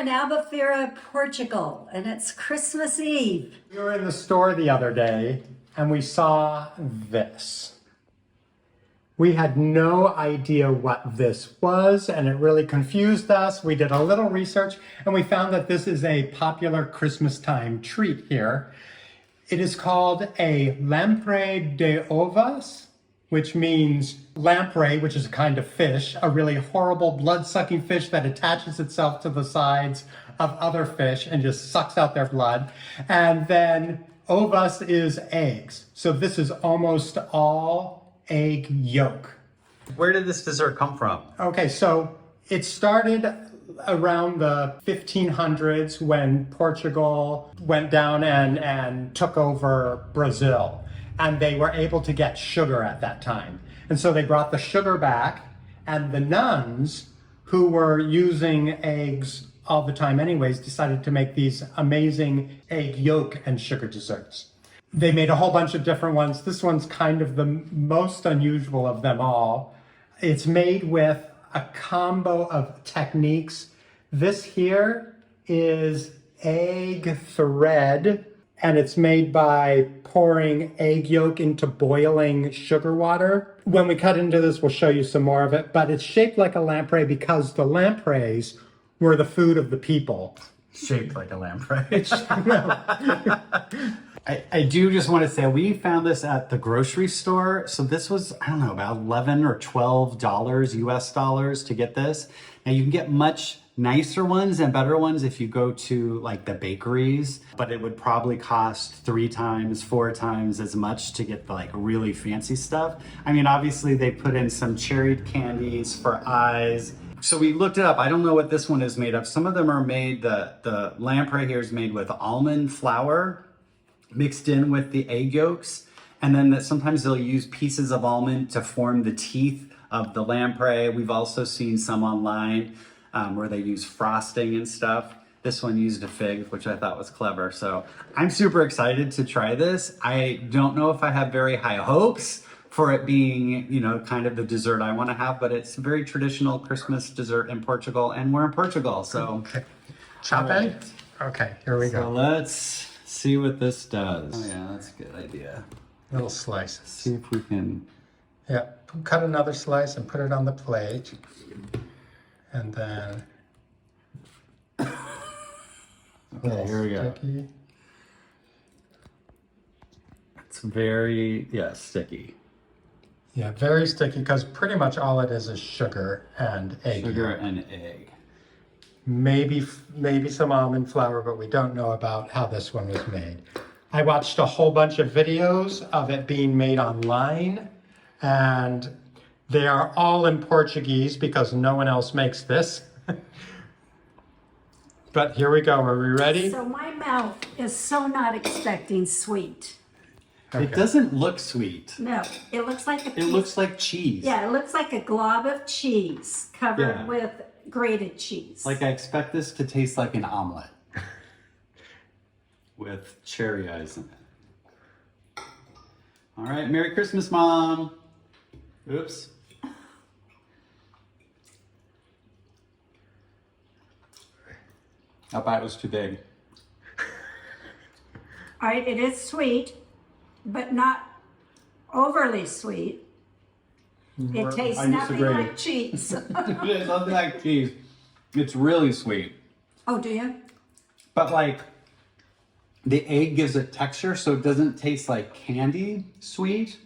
in Albufeira, Portugal, and it's Christmas Eve. We were in the store the other day and we saw this. We had no idea what this was and it really confused us. We did a little research and we found that this is a popular Christmas time treat here. It is called a Lampreia de Ovos, which means lamprey, which is a kind of fish, a really horrible blood-sucking fish that attaches itself to the sides of other fish and just sucks out their blood. And then ovus is eggs. So this is almost all egg yolk. Where did this dessert come from? Okay, so it started around the 1500s when Portugal went down and took over Brazil. And they were able to get sugar at that time. And so they brought the sugar back, and the nuns, who were using eggs all the time anyways, decided to make these amazing egg yolk and sugar desserts. They made a whole bunch of different ones. This one's kind of the most unusual of them all. It's made with a combo of techniques. This here is egg thread, and it's made by pouring egg yolk into boiling sugar water. When we cut into this, we'll show you some more of it, but it's shaped like a lamprey because the lampreys were the food of the people. Shaped like a lamprey. No. I do just want to say we found this at the grocery store. So this was, I don't know, about $11 or $12 US dollars to get this. Now you can get much nicer ones and better ones if you go to like the bakeries, but it would probably cost 3 times, 4 times as much to get the like really fancy stuff. I mean, obviously they put in some cherried candies for eyes. So we looked it up. I don't know what this one is made of. Some of them are made, the lamprey here is made with almond flour mixed in with the egg yolks. And then sometimes they'll use pieces of almond to form the teeth of the lamprey. We've also seen some online where they use frosting and stuff. This one used a fig, which I thought was clever. So I'm super excited to try this. I don't know if I have very high hopes for it being, you know, kind of the dessert I want to have, but it's a very traditional Christmas dessert in Portugal, and we're in Portugal, so. Okay. Chop it? Okay, here we So go. let's see what this does. Oh yeah, that's a good idea. Little slices. See if we can. Yeah, cut another slice and put it on the plate. And then. Okay, here we go. Sticky. It's very, sticky. Yeah, very sticky because pretty much all it is sugar and egg. Sugar and egg. Maybe some almond flour, but we don't know about how this one was made. I watched a whole bunch of videos of it being made online, and they are all in Portuguese because no one else makes this. But here we go. Are we ready? So my mouth is so not expecting sweet. Okay. It doesn't look sweet. No, it looks like a It piece. looks like cheese. Yeah, it looks like a glob of cheese covered Yeah. with grated cheese. Like I expect this to taste like an omelet with cherry eyes in it. All right, Merry Christmas, Mom. Oops. That bite was too big. All right, it is sweet, but not overly sweet. It tastes I nothing disagree. like cheese. It's nothing like cheese. It's really sweet. Oh, do you? But like the egg gives it texture, so it doesn't taste like candy sweet,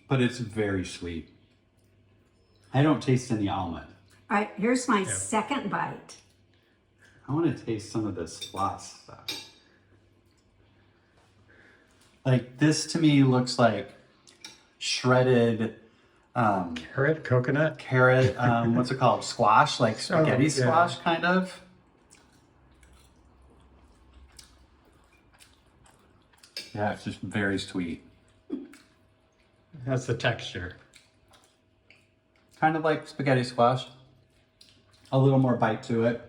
but it's very sweet. I don't taste any almond. All right, here's my second bite. I want to taste some of this floss stuff. Like this to me looks like shredded Carrot, coconut. carrot, what's it called? Squash, like spaghetti yeah. squash kind of. Yeah, it's just very sweet. That's the texture. Kind of like spaghetti squash. A little more bite to it.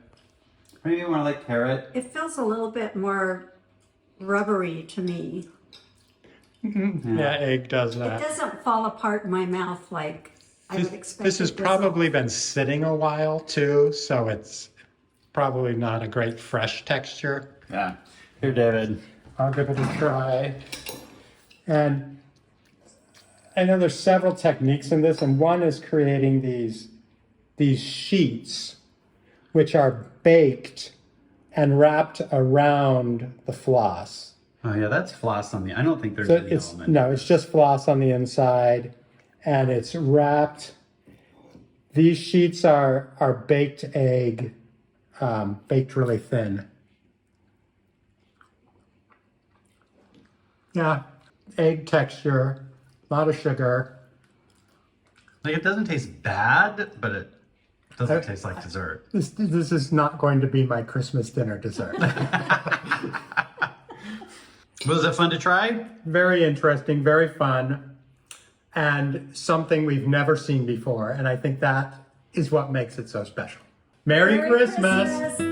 Maybe more like carrot. It feels a little bit more rubbery to me. Yeah, egg does It that. doesn't fall apart in my mouth like I would expect. This has it to. probably been sitting a while too, so it's probably not a great fresh texture. Yeah. Here, David. I'll give it a try. And I know there's several techniques in this, and one is creating these sheets, which are baked and wrapped around the floss. Oh yeah, that's floss on the. I don't think there's So any it's element. no, it's just floss on the inside, and it's wrapped. These sheets are baked egg, baked really thin. Yeah, egg texture, a lot of sugar. Like it doesn't taste bad, but it doesn't taste like dessert. This is not going to be my Christmas dinner dessert. Was it fun to try? Very interesting, very fun, and something we've never seen before. And I think that is what makes it so special. Merry Christmas.